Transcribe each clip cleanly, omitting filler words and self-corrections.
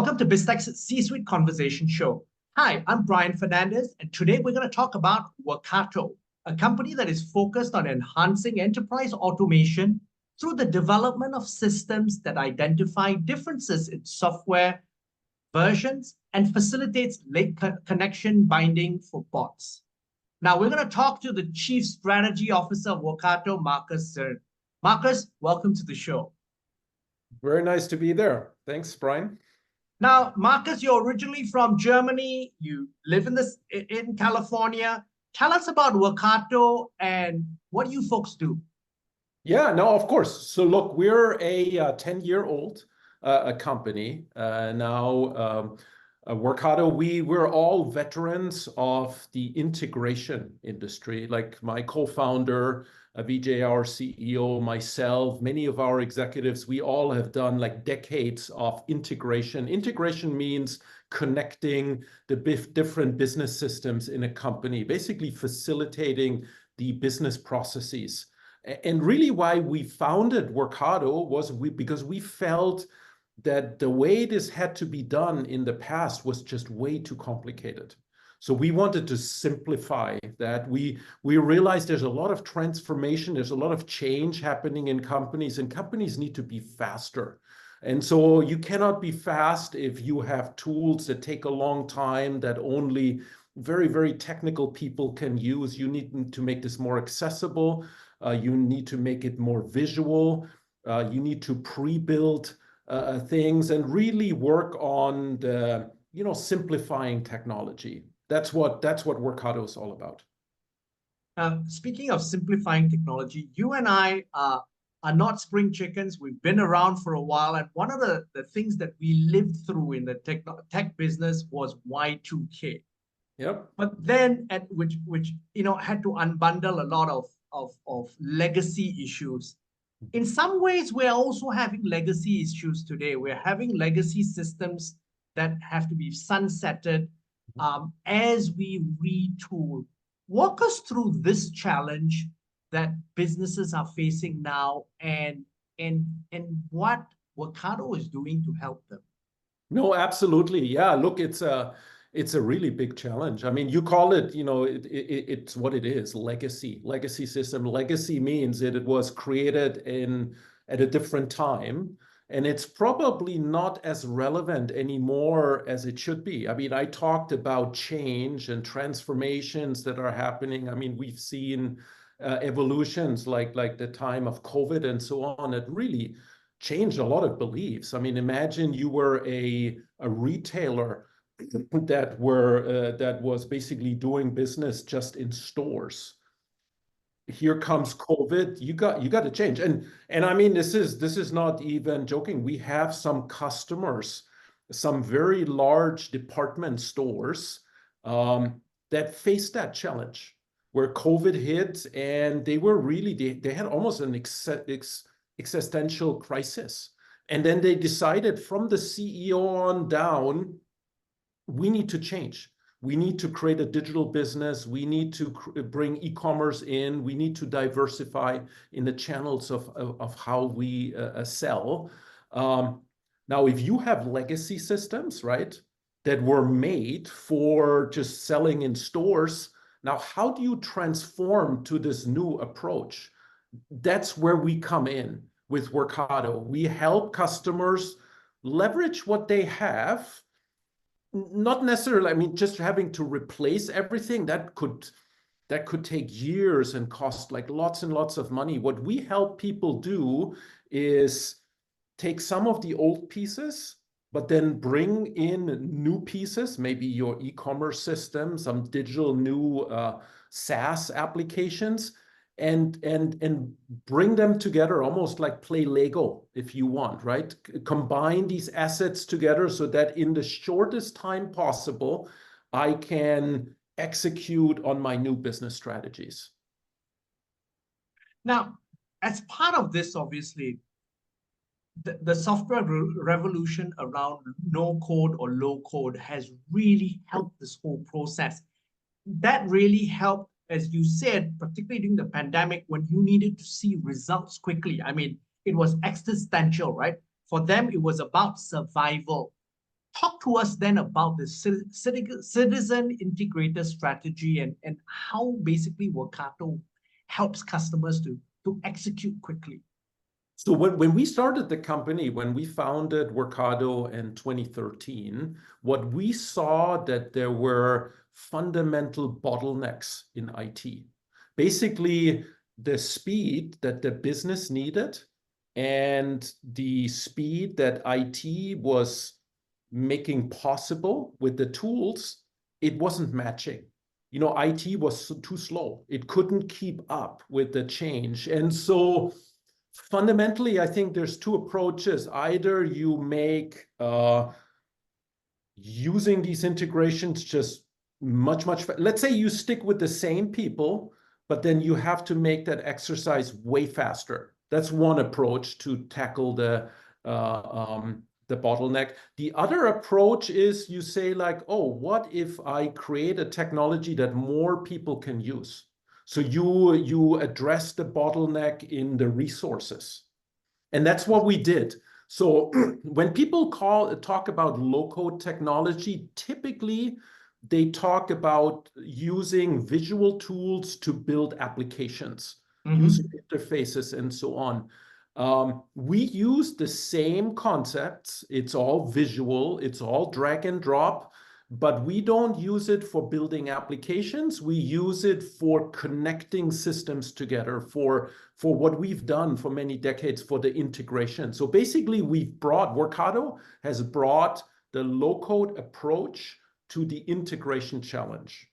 Welcome to Biztech's C-Suite Conversation Show. Hi, I'm Brian Fernandez, and today we're going to talk about Workato, a company that is focused on enhancing enterprise automation through the development of systems that identify differences in software versions and facilitates late connection binding for bots. Now, we're going to talk to the Chief Strategy Officer of Workato, Markus Zirn. Markus, welcome to the show. Very nice to be there. Thanks, Brian. Now, Markus, you're originally from Germany. You live in California. Tell us about Workato and what do you folks do? Yeah, no, of course. So look, we're a 10-year-old company now. Workato, we're all veterans of the integration industry. Like my co-founder, Vijay, our CEO, myself, many of our executives, we all have done like decades of integration. Integration means connecting the different business systems in a company, basically facilitating the business processes. And really why we founded Workato was because we felt that the way this had to be done in the past was just way too complicated. So we wanted to simplify that. We realized there's a lot of transformation, there's a lot of change happening in companies, and companies need to be faster. And so you cannot be fast if you have tools that take a long time that only very, very technical people can use. You need to make this more accessible. You need to make it more visual. You need to pre-build things and really work on the, simplifying technology. That's what Workato is all about. Speaking of simplifying technology, you and I are not spring chickens. We've been around for a while. And one of the things that we lived through in the tech business was Y2K. Yep. But then which had to unbundle a lot of legacy issues. In some ways, we're also having legacy issues today. We're having legacy systems that have to be sunsetted as we retool. Walk us through this challenge that businesses are facing now and what Workato is doing to help them. No, absolutely. Yeah, look, it's a really big challenge. I mean, you call it, it's what it is, legacy system. Legacy means that it was created at a different time, and it's probably not as relevant anymore as it should be. I mean, I talked about change and transformations that are happening. I mean, we've seen evolutions like the time of COVID and so on. It really changed a lot of beliefs. I mean, imagine you were a retailer that was basically doing business just in stores. Here comes COVID. You got to change. And I mean, this is not even joking. We have some customers, some very large department stores that faced that challenge where COVID hit, and they were really they had almost an existential crisis. And then they decided from the CEO on down, we need to change. We need to create a digital business. We need to bring e-commerce in. We need to diversify in the channels of how we sell. Now, if you have legacy systems, right, that were made for just selling in stores, now how do you transform to this new approach? That's where we come in with Workato. We help customers leverage what they have. Not necessarily, I mean, just having to replace everything that could take years and cost like lots and lots of money. What we help people do is take some of the old pieces, but then bring in new pieces, maybe your e-commerce system, some digital new SaaS applications, and bring them together, almost like play Lego, if you want, right? Combine these assets together so that in the shortest time possible, I can execute on my new business strategies. Now, as part of this, obviously, the software revolution around no code or low code has really helped this whole process. That really helped, as you said, particularly during the pandemic, when you needed to see results quickly. I mean, it was existential, right? For them, it was about survival. Talk to us then about the citizen integrator strategy and how basically Workato helps customers to execute quickly. So when we started the company, when we founded Workato in 2013, what we saw that there were fundamental bottlenecks in IT. Basically, the speed that the business needed and the speed that IT was making possible with the tools, it wasn't matching. IT was too slow. It couldn't keep up with the change. And so fundamentally, I think there's two approaches. Either you make using these integrations just much, let's say you stick with the same people, but then you have to make that exercise way faster. That's one approach to tackle the bottleneck. The other approach is you say like, oh, what if I create a technology that more people can use? So you address the bottleneck in the resources. And that's what we did. So when people talk about low-code technology, typically they talk about using visual tools to build applications, user interfaces, and so on. We use the same concepts. It's all visual. It's all drag and drop. But we don't use it for building applications. We use it for connecting systems together, for what we've done for many decades for the integration. So basically, Workato has brought the low-code approach to the integration challenge.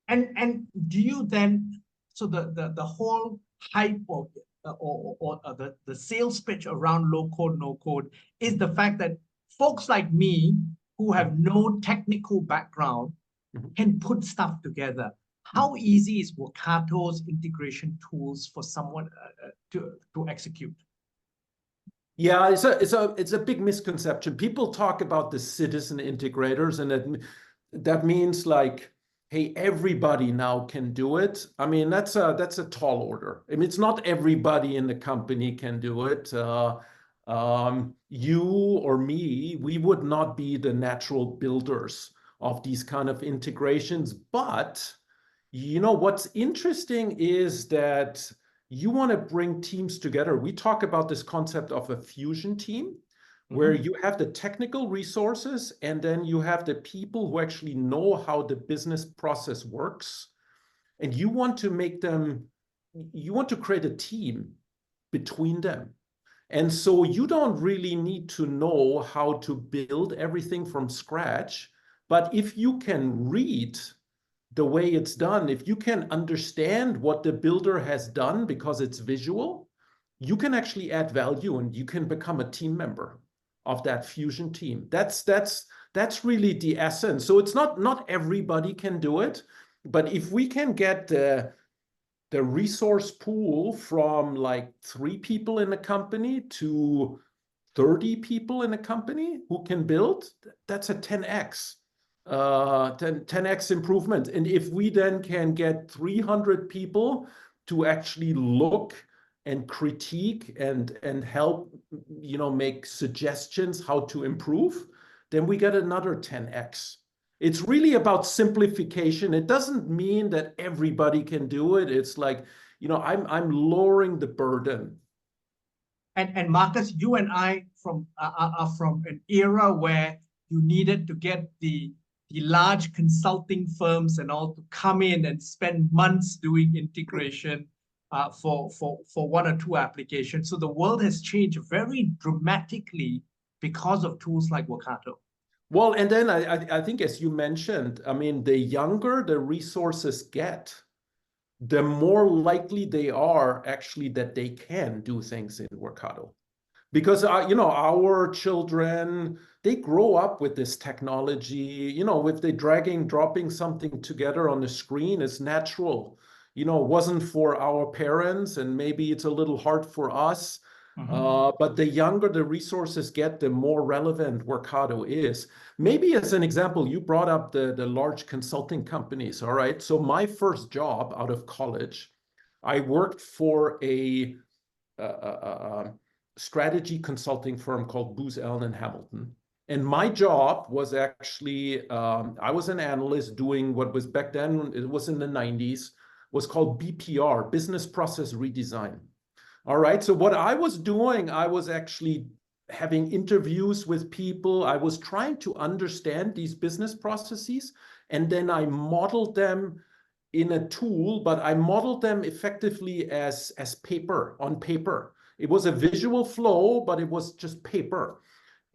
And do you then, so the whole hype of the sales pitch around low-code, no-code is the fact that folks like me who have no technical background can put stuff together. How easy is Workato's integration tools for someone to execute? Yeah, it's a big misconception. People talk about the citizen integrators, and that means like, hey, everybody now can do it. I mean, that's a tall order. I mean, it's not everybody in the company can do it. You or me, we would not be the natural builders of these kind of integrations. But what's interesting is that you want to bring teams together. We talk about this concept of a fusion team, where you have the technical resources and then you have the people who actually know how the business process works. And you want to create a team between them. And so you don't really need to know how to build everything from scratch. But if you can read the way it's done, if you can understand what the builder has done because it's visual, you can actually add value and you can become a team member of that fusion team. That's really the essence. So it's not everybody can do it, but if we can get the resource pool from like 3 people in a company to 30 people in a company who can build, that's a 10x. 10x improvement. And if we then can get 300 people to actually look and critique and help, make suggestions how to improve, then we get another 10x. It's really about simplification. It doesn't mean that everybody can do it. It's like, I'm lowering the burden. And Markus, you and I are from an era where you needed to get the large consulting firms and all to come in and spend months doing integration for 1 or 2 applications. So the world has changed very dramatically because of tools like Workato. Well, and then I think, as you mentioned, I mean, the younger the resources get, the more likely they are actually that they can do things in Workato. Because, our children, they grow up with this technology, if they're dropping something together on the screen, it's natural. It wasn't for our parents, and maybe it's a little hard for us. But the younger the resources get, the more relevant Workato is. Maybe as an example, you brought up the large consulting companies, all right? So my first job out of college, I worked for a strategy consulting firm called Booz Allen and Hamilton. And my job was actually, I was an analyst doing what was back then, it was in the 90s, was called BPR, Business Process Redesign. All right, so what I was doing, I was actually having interviews with people. I was trying to understand these business processes, and then I modeled them in a tool, but I modeled them effectively as paper, on paper. It was a visual flow, but it was just paper.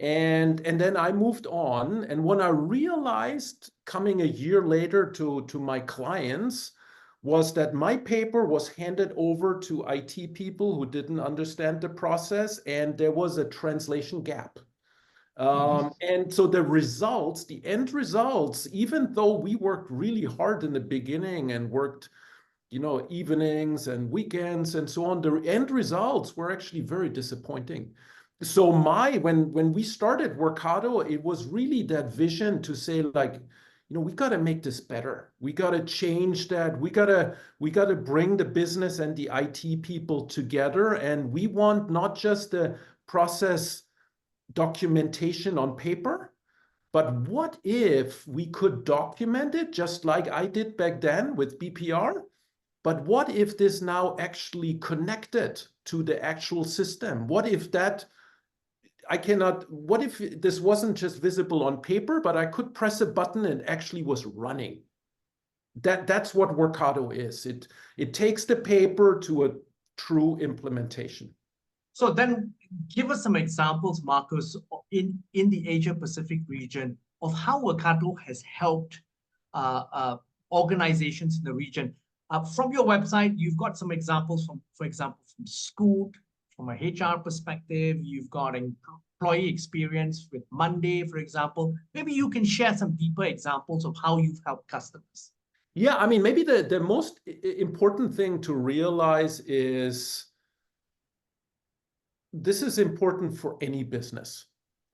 And then I moved on. And when I realized coming a year later to my clients was that my paper was handed over to IT people who didn't understand the process, and there was a translation gap. And so the results, the end results, even though we worked really hard in the beginning and worked, you know, evenings and weekends and so on, the end results were actually very disappointing. So when we started Workato, it was really that vision to say, like, you know, we got to make this better. We got to change that. We got to bring the business and the IT people together. And we want not just the process documentation on paper, but what if we could document it just like I did back then with BPR? But what if this now actually connected to the actual system? What if that what if this wasn't just visible on paper, but I could press a button and actually was running? That's what Workato is. It takes the paper to a true implementation. So then give us some examples, Markus, in the Asia Pacific region of how Workato has helped organizations in the region. From your website, you've got some examples from, for example, from Scoot, from a HR perspective. You've got employee experience with Monday, for example. Maybe you can share some deeper examples of how you've helped customers. Yeah, I mean, maybe the most important thing to realize is this is important for any business.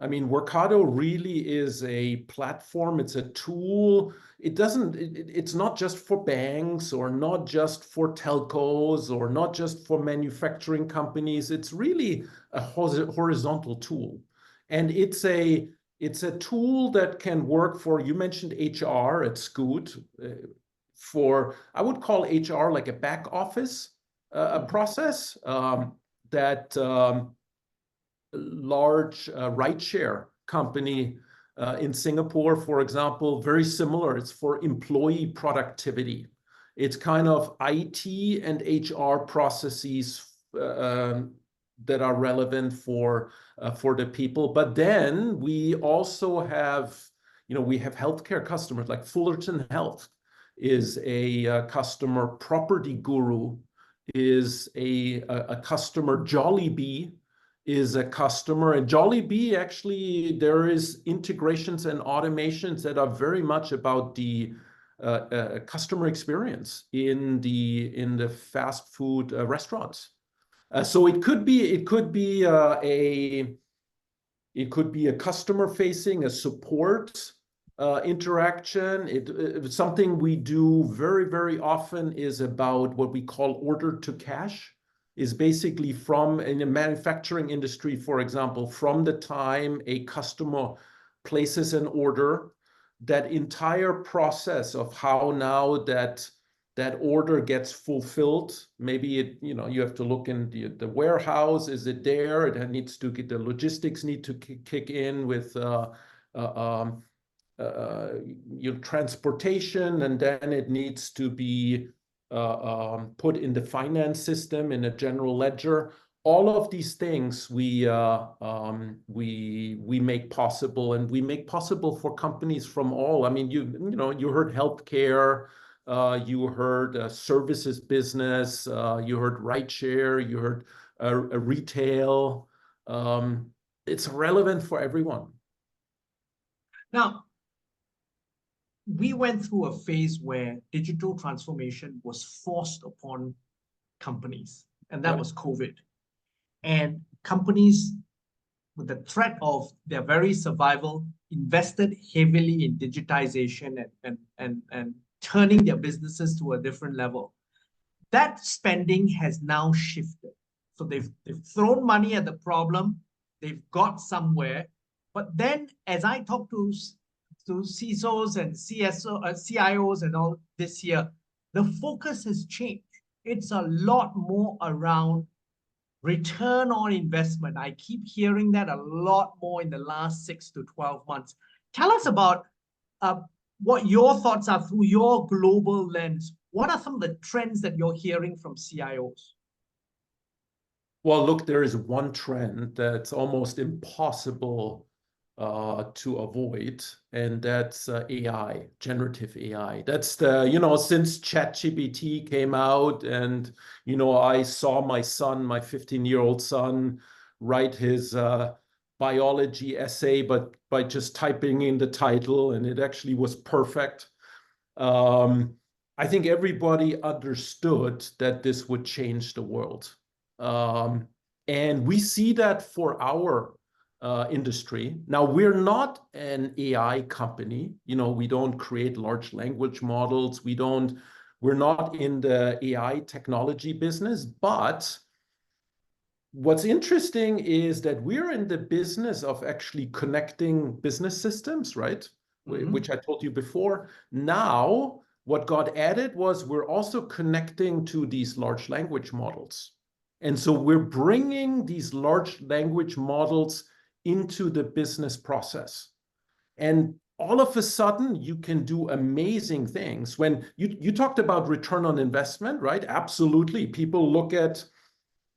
I mean, Workato really is a platform. It's a tool. It's not just for banks or not just for telcos or not just for manufacturing companies. It's really a horizontal tool. And it's a tool that can work for, you mentioned HR at Scoot, for, I would call HR like a back office process that large rideshare company in Singapore, for example, very similar. It's for employee productivity. It's kind of IT and HR processes that are relevant for the people. But then we also have, you know, we have healthcare customers like Fullerton Health is a customer. Property Guru is a customer. Jollibee is a customer. And Jollibee, actually, there is integrations and automations that are very much about the customer experience in the fast food restaurants. So it could be a customer facing, a support interaction. Something we do very, very often is about what we call order to cash. Is basically from in the manufacturing industry, for example, from the time a customer places an order, that entire process of how now that order gets fulfilled. Maybe you have to look in the warehouse. Is it there? It needs to get, the logistics need to kick in with your transportation, and then it needs to be put in the finance system, in a general ledger. All of these things we make possible, and we make possible for companies from all. I mean, you heard healthcare, you heard services business, you heard rideshare, you heard retail. It's relevant for everyone. Now, we went through a phase where digital transformation was forced upon companies, and that was COVID. And companies, with the threat of their very survival, invested heavily in digitization and turning their businesses to a different level. That spending has now shifted. So they've thrown money at the problem, they've got somewhere, But then as I talk to CISOs and CIOs and all this year, the focus has changed. It's a lot more around return on investment. I keep hearing that a lot more in the last 6 to 12 months. Tell us about what your thoughts are through your global lens. What are some of the trends that you're hearing from CIOs? Well, look, there is one trend that's almost impossible to avoid, and that's AI, generative AI. That's since ChatGPT came out, and, I saw my son, my 15-year-old son, write his biology essay, but by just typing in the title, and it actually was perfect. I think everybody understood that this would change the world. And we see that for our industry. Now, we're not an AI company. We don't create large language models. We're not in the AI technology business. But what's interesting is that we're in the business of actually connecting business systems, right? Which I told you before. Now, what got added was we're also connecting to these large language models. And so we're bringing these large language models into the business process. And all of a sudden, you can do amazing things. When you talked about return on investment, right? Absolutely. People look at,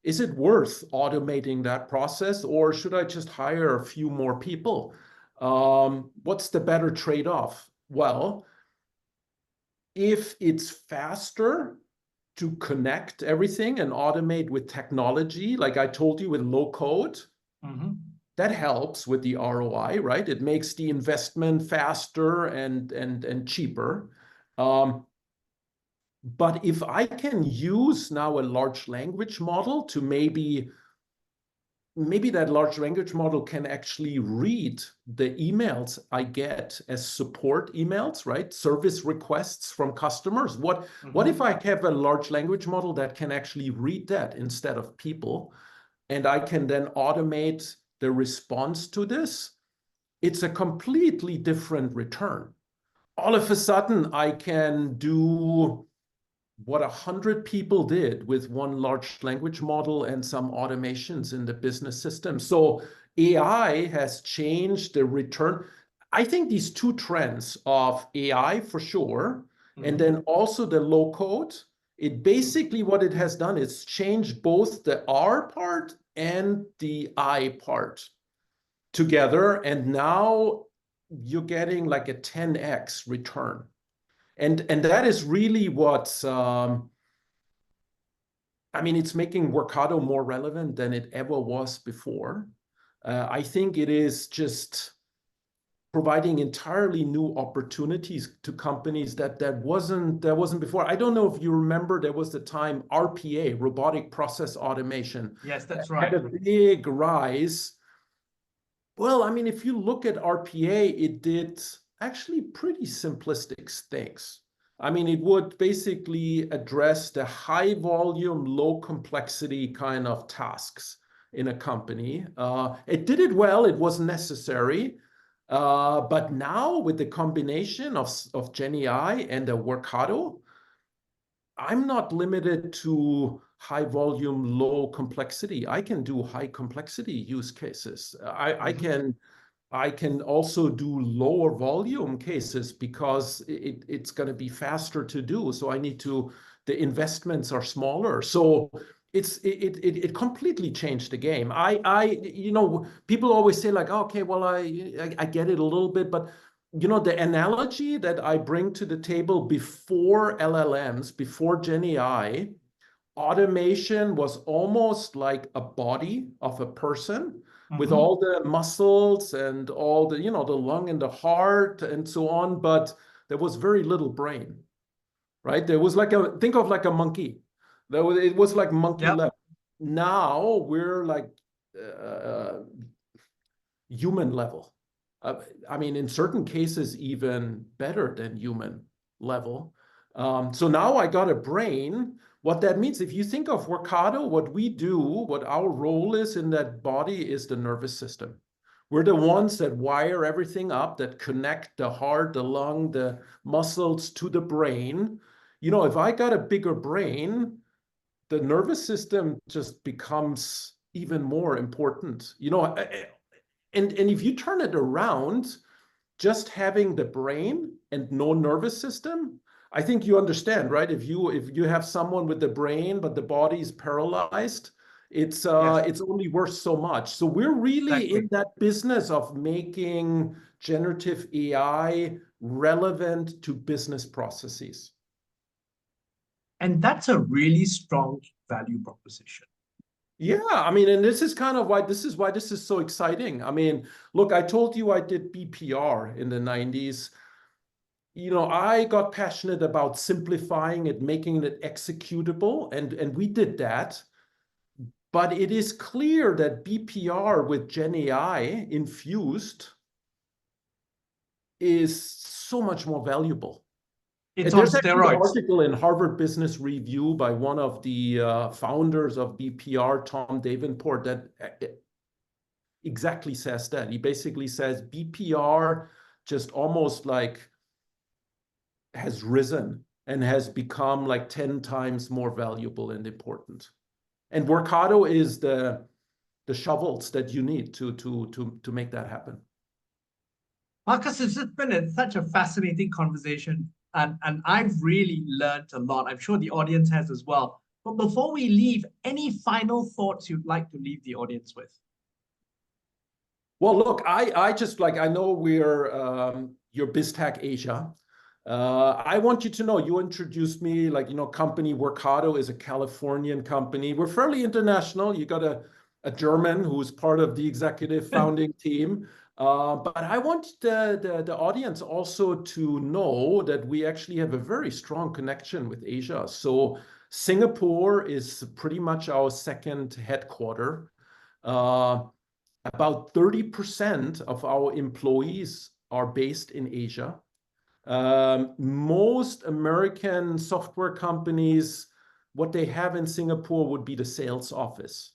is it worth automating that process, or should I just hire a few more people? What's the better trade-off? Well, if it's faster to connect everything and automate with technology, like I told you with low code, that helps with the ROI, right? It makes the investment faster and cheaper. But if I can use now a large language model to maybe that large language model can actually read the emails I get as support emails, right? Service requests from customers. What if I have a large language model that can actually read that instead of people, and I can then automate the response to this? It's a completely different return. All of a sudden, I can do what 100 people did with one large language model and some automations in the business system. So AI has changed the return. I think these two trends of AI for sure, and then also the low code, it basically what it has done is changed both the R part and the I part together. And now you're getting like a 10x return. And that is really what's, it's making Workato more relevant than it ever was before. I think it is just providing entirely new opportunities to companies that wasn't before. I don't know if you remember, there was the time RPA, robotic process automation. Yes, that's right. Had a big rise. Well, if you look at RPA, it did actually pretty simplistic things. It would basically address the high volume, low complexity kind of tasks in a company. It did it well, it was necessary. But now with the combination of GenAI and the Workato, I'm not limited to high volume, low complexity. I can do high complexity use cases. I can also do lower volume cases because it's going to be faster to do. So the investments are smaller. So it completely changed the game. People always say like, okay, well, I get it a little bit, but the analogy that I bring to the table before LLMs, before GenAI, automation was almost like a body of a person with all the muscles and all the, the lung and the heart and so on, but there was very little brain, right? There was think of like a monkey. It was like monkey level. Now we're like human level. In certain cases, even better than human level. So now I got a brain. What that means, if you think of Workato, what we do, what our role is in that body is the nervous system. We're the ones that wire everything up, that connect the heart, the lung, the muscles to the brain. You know, if I got a bigger brain, the nervous system just becomes even more important. You know, and if you turn it around, just having the brain and no nervous system, I think you understand, right? If you have someone with the brain but the body is paralyzed, it's only worth so much. So we're really in that business of making generative AI relevant to business processes. And that's a really strong value proposition. Yeah, I mean, and this is kind of why this is so exciting. I mean, look, I told you I did BPR in the 90s. You know, I got passionate about simplifying it, making it executable, and we did that. But it is clear that BPR with Gen AI infused is so much more valuable. It's on steroids. There's actually an article in Harvard Business Review by one of the founders of BPR, Tom Davenport, that exactly says that. He basically says BPR just almost like has risen and has become like 10 times more valuable and important. And Workato is the shovels that you need to make that happen. Markus, it's just been such a fascinating conversation, and I've really learned a lot. I'm sure the audience has as well. But before we leave, any final thoughts you'd like to leave the audience with? Well, look, I just like, I know we're your Biztech Asia. I want you to know, you introduced me, like, you know, company Workato is a Californian company. We're fairly international. You got a German who's part of the executive founding team. But I want the audience also to know that we actually have a very strong connection with Asia. So Singapore is pretty much our second headquarter. About 30% of our employees are based in Asia. Most American software companies, what they have in Singapore would be the sales office.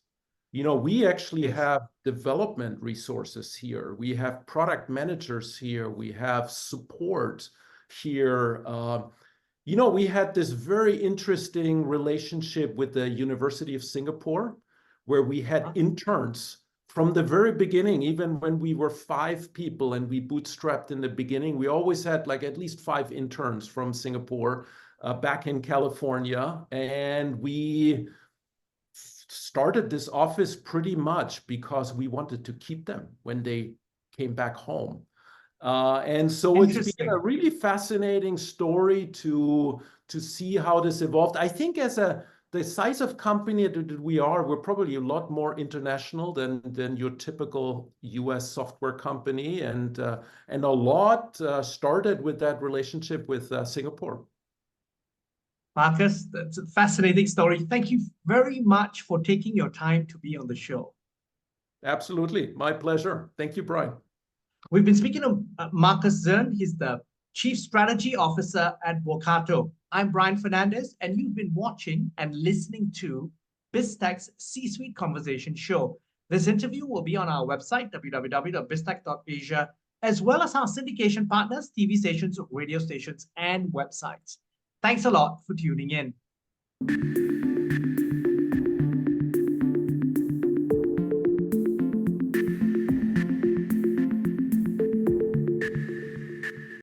You know, we actually have development resources here. We have product managers here. We have support here. You know, we had this very interesting relationship with the University of Singapore, where we had interns from the very beginning. Even when we were 5 people and we bootstrapped in the beginning, we always had like at least 5 interns from Singapore back in California. And we started this office pretty much because we wanted to keep them when they came back home. And so it's been a really fascinating story to see how this evolved. I think as the size of company that we are, we're probably a lot more international than your typical US software company. And a lot started with that relationship with Singapore. Markus, that's a fascinating story. Thank you very much for taking your time to be on the show. Absolutely. My pleasure. Thank you, Brian. We've been speaking to Markus Zirn. He's the Chief Strategy Officer at Workato. I'm Brian Fernandez, and you've been watching and listening to Biztech's C-Suite Conversation Show. This interview will be on our website, www.biztech.asia, as well as our syndication partners, TV stations, radio stations, and websites. Thanks a lot for tuning in.